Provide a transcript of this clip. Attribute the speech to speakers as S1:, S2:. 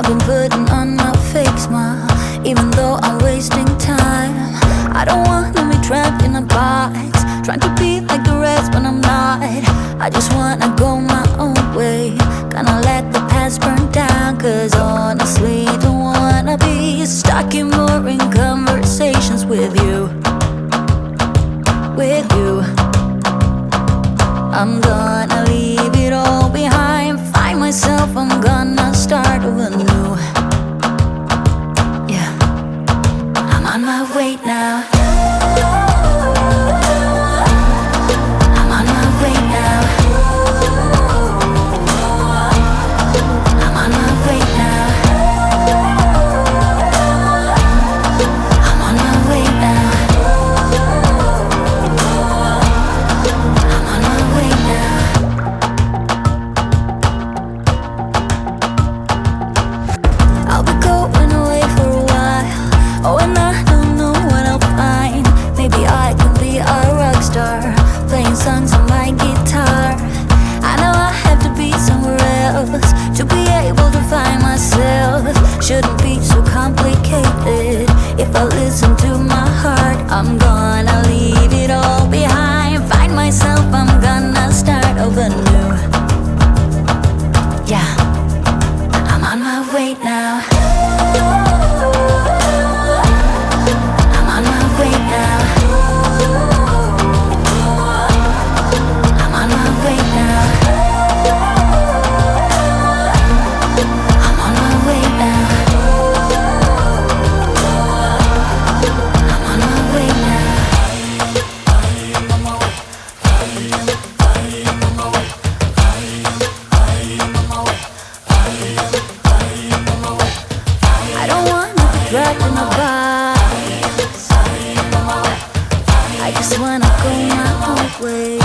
S1: I've been putting on a fake smile, even though I'm wasting time. I don't wanna be trapped in a box, trying to be like the rest when I'm not. I just wanna go my own way, gonna let the past burn down. Cause honestly, don't wanna be stuck in boring conversations with you. With you, I'm gonna leave it all behind, find myself, I'm gonna start over new. Yeah, I'm on my way now. I'm on my way now. I'm on my way now. I'm on my way now. I'm on my way now. I'll be going away for a while. Oh, and I don't know what I'll find. Maybe I can be a rock star, playing songs on my guitar. I know I have to be somewhere else to be able to find myself. Shouldn't be so complicated. If I listen to my heart, I'm gonna leave it all behind, find myself, I'm gonna start over new. Yeah, I'm on my way now. I'm on my way now. I'm on my way now. I'm on my way now. I'm on my way now. I don't wanna be trapped in a box, I just wanna go my own way.